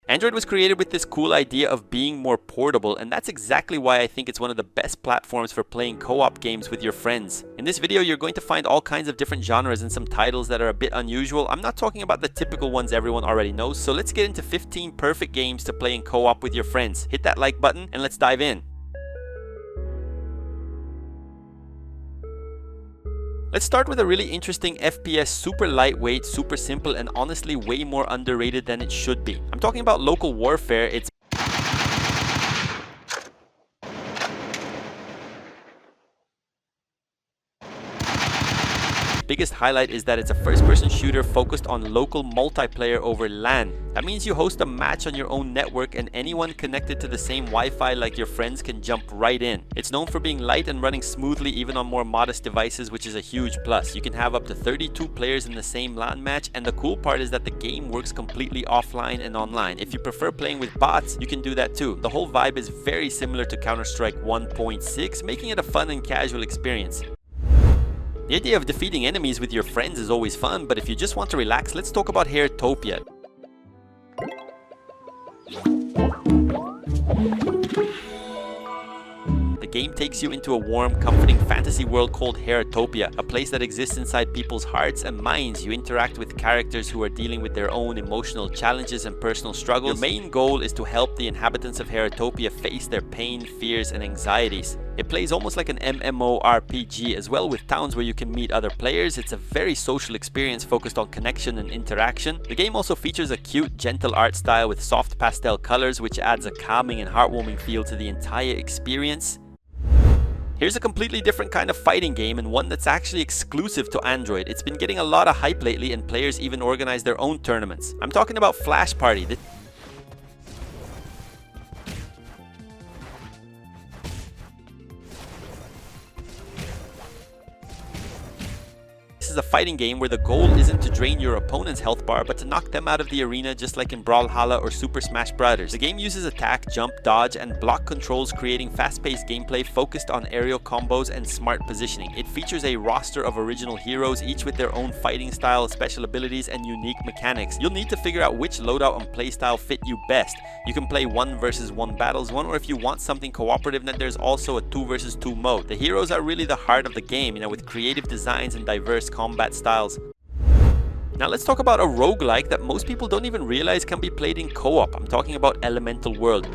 Android was created with this cool idea of being more portable, and that's exactly why I think it's one of the best platforms for playing co-op games with your friends. In this video, you're going to find all kinds of different genres and some titles that are a bit unusual. I'm not talking about the typical ones everyone already knows, so let's get into 15 perfect games to play in co-op with your friends. Hit that like button and let's dive in. Let's start with a really interesting FPS, super lightweight, super simple, and honestly way more underrated than it should be. I'm talking about Local Warfare. It's biggest highlight is that it's a first-person shooter focused on local multiplayer over LAN. That means you host a match on your own network and anyone connected to the same Wi-Fi like your friends can jump right in. It's known for being light and running smoothly even on more modest devices, which is a huge plus. You can have up to 32 players in the same LAN match, and the cool part is that the game works completely offline and online. If you prefer playing with bots, you can do that too. The whole vibe is very similar to Counter-Strike 1.6, making it a fun and casual experience. The idea of defeating enemies with your friends is always fun, but if you just want to relax, let's talk about HEARTOPIA. The game takes you into a warm, comforting fantasy world called HEARTOPIA, a place that exists inside people's hearts and minds. You interact with characters who are dealing with their own emotional challenges and personal struggles. Your main goal is to help the inhabitants of HEARTOPIA face their pain, fears, and anxieties. It plays almost like an MMORPG as well, with towns where you can meet other players. It's a very social experience focused on connection and interaction. The game also features a cute, gentle art style with soft pastel colors, which adds a calming and heartwarming feel to the entire experience. Here's a completely different kind of fighting game, and one that's actually exclusive to Android. It's been getting a lot of hype lately, and players even organize their own tournaments. I'm talking about Flash Party. This is a fighting game where the goal isn't to drain your opponent's health bar, but to knock them out of the arena, just like in Brawlhalla or Super Smash Bros. The game uses attack, jump, dodge, and block controls, creating fast-paced gameplay focused on aerial combos and smart positioning. It features a roster of original heroes, each with their own fighting style, special abilities, and unique mechanics. You'll need to figure out which loadout and playstyle fit you best. You can play 1 versus 1 battles, or if you want something cooperative, then there's also a 2 versus 2 mode. The heroes are really the heart of the game, with creative designs and diverse combat styles. Now let's talk about a roguelike that most people don't even realize can be played in co-op. I'm talking about Elemental World.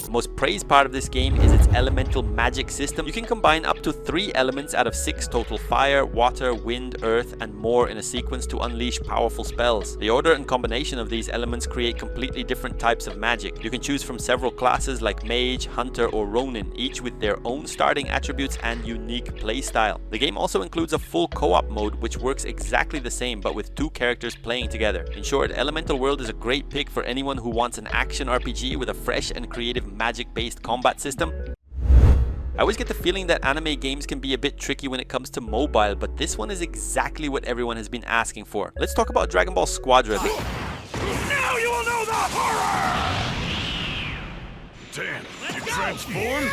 The most praised part of this game is its elemental magic system. You can combine up to 3 elements out of 6 total: fire, water, wind, earth, and more in a sequence to unleash powerful spells. The order and combination of these elements create completely different types of magic. You can choose from several classes like mage, hunter, or ronin, each with their own starting attributes and unique playstyle. The game also includes a full co-op mode, which works exactly the same but with 2 characters playing together. In short, Elemental World is a great pick for anyone who wants an action RPG with a fresh and creative magic-based combat system. I always get the feeling that anime games can be a bit tricky when it comes to mobile, but this one is exactly what everyone has been asking for. Let's talk about Dragon Ball SQUADRA. Now you will know the horror! Damn, you transformed?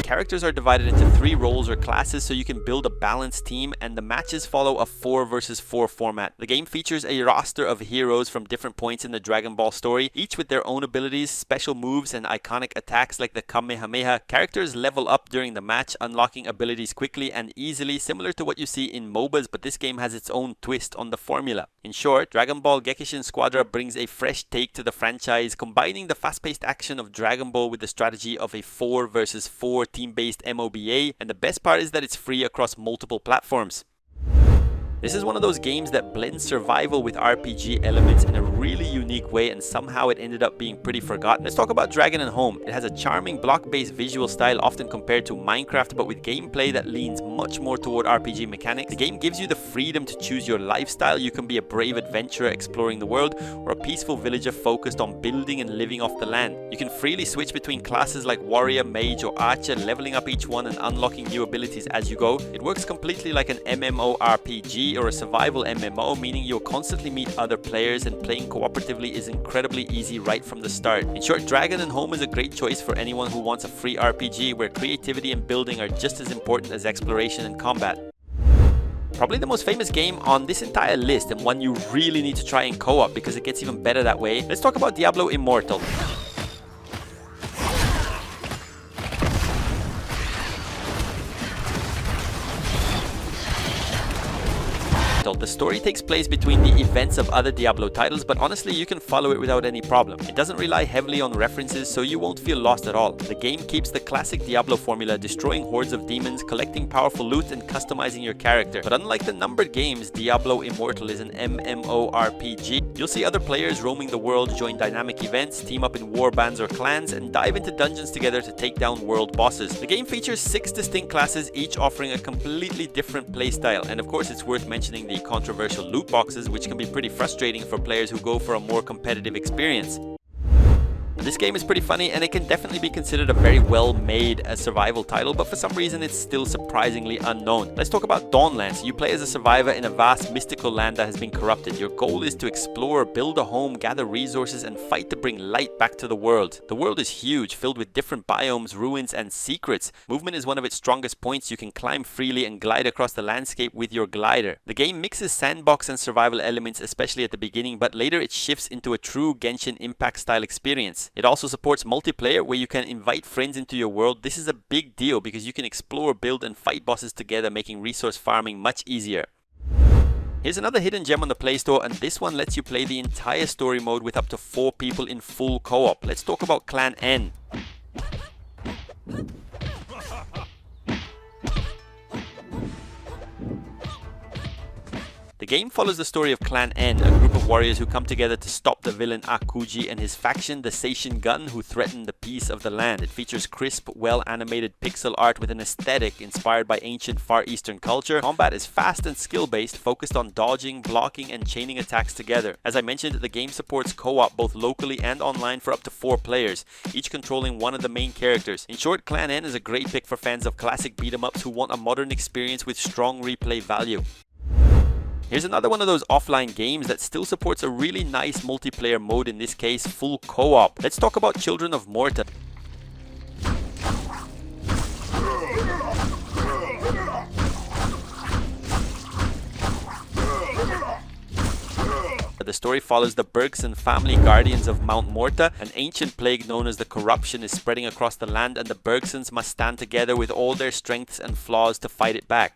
Characters are divided into 3 roles or classes, so you can build a balanced team, and the matches follow a 4 versus 4 format. The game features a roster of heroes from different points in the Dragon Ball story, each with their own abilities, special moves, and iconic attacks like the Kamehameha. Characters level up during the match, unlocking abilities quickly and easily, similar to what you see in MOBAs, but this game has its own twist on the formula. In short, Dragon Ball Gekishin SQUADRA brings a fresh take to the franchise, combining the fast-paced action of Dragon Ball with the strategy of a 4 versus 4 team-based MOBA, and the best part is that it's free across multiple platforms. This is one of those games that blends survival with RPG elements in a really unique way, and somehow it ended up being pretty forgotten. Let's talk about Dragon and Home. It has a charming block-based visual style, often compared to Minecraft, but with gameplay that leans much more toward RPG mechanics. The game gives you the freedom to choose your lifestyle. You can be a brave adventurer exploring the world, or a peaceful villager focused on building and living off the land. You can freely switch between classes like warrior, mage, or archer, leveling up each one and unlocking new abilities as you go. It works completely like an MMORPG, RPG or a survival MMO, meaning you'll constantly meet other players, and playing cooperatively is incredibly easy right from the start. In short, Dragon and Home is a great choice for anyone who wants a free RPG where creativity and building are just as important as exploration and combat. Probably the most famous game on this entire list, and one you really need to try in co-op because it gets even better that way. Let's talk about Diablo Immortal. The story takes place between the events of other Diablo titles, but honestly you can follow it without any problem. It doesn't rely heavily on references, so you won't feel lost at all. The game keeps the classic Diablo formula, destroying hordes of demons, collecting powerful loot, and customizing your character. But unlike the numbered games, Diablo Immortal is an MMORPG. You'll see other players roaming the world, join dynamic events, team up in warbands or clans, and dive into dungeons together to take down world bosses. The game features 6 distinct classes, each offering a completely different playstyle, and of course it's worth mentioning the controversial loot boxes, which can be pretty frustrating for players who go for a more competitive experience. This game is pretty funny, and it can definitely be considered a very well-made survival title, but for some reason it's still surprisingly unknown. Let's talk about Dawnlands. You play as a survivor in a vast mystical land that has been corrupted. Your goal is to explore, build a home, gather resources, and fight to bring light back to the world. The world is huge, filled with different biomes, ruins, and secrets. Movement is one of its strongest points. You can climb freely and glide across the landscape with your glider. The game mixes sandbox and survival elements, especially at the beginning, but later it shifts into a true Genshin Impact style experience. It also supports multiplayer, where you can invite friends into your world. This is a big deal because you can explore, build, and fight bosses together, making resource farming much easier. Here's another hidden gem on the Play Store, and this one lets you play the entire story mode with up to 4 people in full co-op. Let's talk about Clan N. The game follows the story of Clan N, a group of warriors who come together to stop the villain Akuji and his faction, the Seishin Gun, who threaten the peace of the land. It features crisp, well-animated pixel art with an aesthetic inspired by ancient Far Eastern culture. Combat is fast and skill-based, focused on dodging, blocking, and chaining attacks together. As I mentioned, the game supports co-op both locally and online for up to 4 players, each controlling one of the main characters. In short, Clan N is a great pick for fans of classic beat-em-ups who want a modern experience with strong replay value. Here's another one of those offline games that still supports a really nice multiplayer mode, in this case full co-op. Let's talk about Children of Morta. The story follows the Bergson family, guardians of Mount Morta. An ancient plague known as the Corruption is spreading across the land, and the Bergsons must stand together with all their strengths and flaws to fight it back.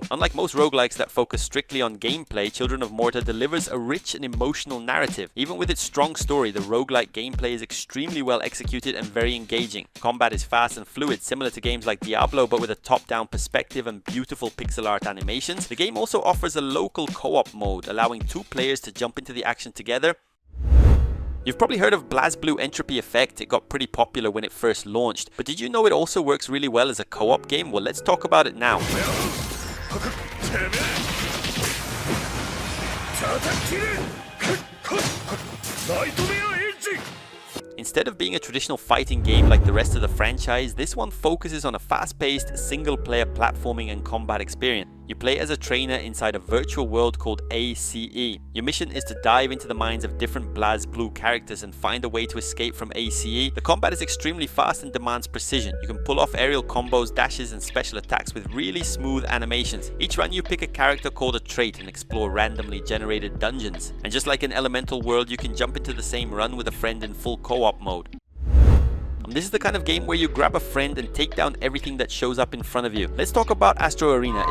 Unlike most roguelikes that focus strictly on gameplay, Children of Morta delivers a rich and emotional narrative. Even with its strong story, the roguelike gameplay is extremely well executed and very engaging. Combat is fast and fluid, similar to games like Diablo, but with a top-down perspective and beautiful pixel art animations. The game also offers a local co-op mode, allowing 2 players to jump into the action together. You've probably heard of BLAZBLUE Entropy Effect. It got pretty popular when it first launched, but did you know it also works really well as a co-op game? Well, let's talk about it now. Instead of being a traditional fighting game like the rest of the franchise, this one focuses on a fast-paced, single-player platforming and combat experience. You play as a trainer inside a virtual world called ACE. Your mission is to dive into the minds of different BLAZBLUE characters and find a way to escape from ACE. The combat is extremely fast and demands precision. You can pull off aerial combos, dashes, and special attacks with really smooth animations. Each run you pick a character called a trait and explore randomly generated dungeons. And just like an elemental world, you can jump into the same run with a friend in full co-op mode. This is the kind of game where you grab a friend and take down everything that shows up in front of you. Let's talk about ASTRO Arena.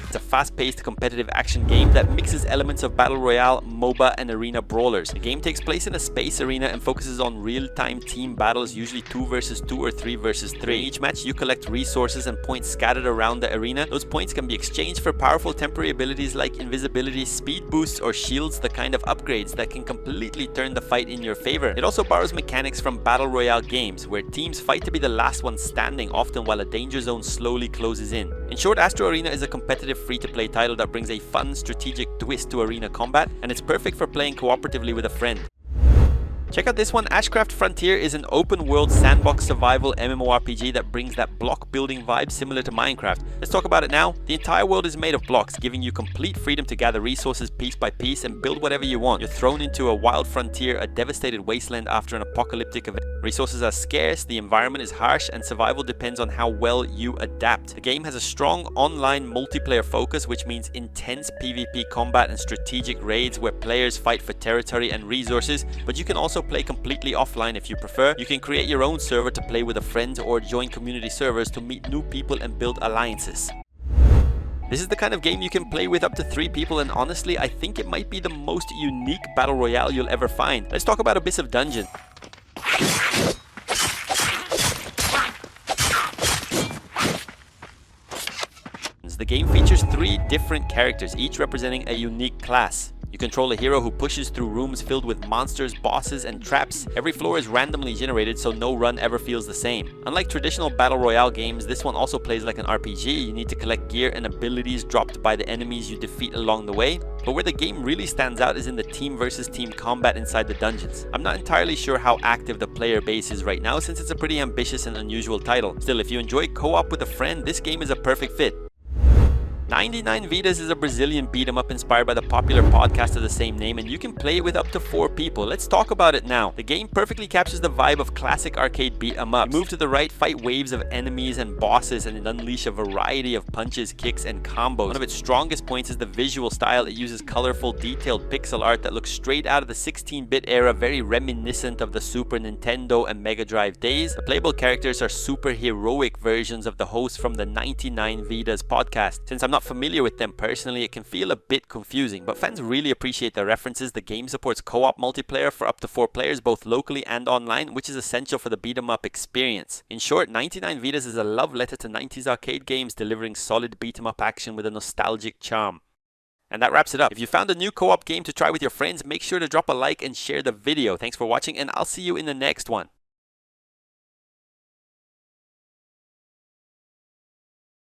It's a fast-paced competitive action game that mixes elements of battle royale, MOBA, and arena brawlers. The game takes place in a space arena and focuses on real-time team battles, usually 2 versus 2 or 3 versus 3. In each match, you collect resources and points scattered around the arena. Those points can be exchanged for powerful temporary abilities like invisibility, speed boosts, or shields, the kind of upgrades that can completely turn the fight in your favor. It also borrows mechanics from battle royale games, where teams fight to be the last one standing, often while a danger zone slowly closes in. In short, ASTRO Arena is a competitive free-to-play title that brings a fun, strategic twist to arena combat, and it's perfect for playing cooperatively with a friend. Check out this one. ASHCRAFT Frontier is an open-world sandbox survival MMORPG that brings that block-building vibe similar to Minecraft. Let's talk about it now. The entire world is made of blocks, giving you complete freedom to gather resources piece by piece and build whatever you want. You're thrown into a wild frontier, a devastated wasteland after an apocalyptic event. Resources are scarce, the environment is harsh, and survival depends on how well you adapt. The game has a strong online multiplayer focus, which means intense PvP combat and strategic raids where players fight for territory and resources, but you can also play completely offline if you prefer. You can create your own server to play with a friend or join community servers to meet new people and build alliances. This is the kind of game you can play with up to 3 people, and honestly, I think it might be the most unique battle royale you'll ever find. Let's talk about Abyss of Dungeon. The game features 3 different characters, each representing a unique class. You control a hero who pushes through rooms filled with monsters, bosses, and traps. Every floor is randomly generated, so no run ever feels the same. Unlike traditional battle royale games, this one also plays like an RPG. You need to collect gear and abilities dropped by the enemies you defeat along the way. But where the game really stands out is in the team versus team combat inside the dungeons. I'm not entirely sure how active the player base is right now, since it's a pretty ambitious and unusual title. Still, if you enjoy co-op with a friend, this game is a perfect fit. 99 Vidas is a Brazilian beat-em-up inspired by the popular podcast of the same name, and you can play it with up to 4 people. Let's talk about it now. The game perfectly captures the vibe of classic arcade beat-em-ups. You move to the right, fight waves of enemies and bosses, and unleash a variety of punches, kicks, and combos. One of its strongest points is the visual style. It uses colorful, detailed pixel art that looks straight out of the 16-bit era, very reminiscent of the Super Nintendo and Mega Drive days. The playable characters are super heroic versions of the hosts from the 99 Vidas podcast. Since I'm not familiar with them personally, it can feel a bit confusing, but fans really appreciate the references. The game supports co-op multiplayer for up to 4 players, both locally and online, which is essential for the beat-em-up experience. In short, 99 Vidas is a love letter to 90s arcade games, delivering solid beat-em-up action with a nostalgic charm. And that wraps it up. If you found a new co-op game to try with your friends, make sure to drop a like and share the video. Thanks for watching, and I'll see you in the next one.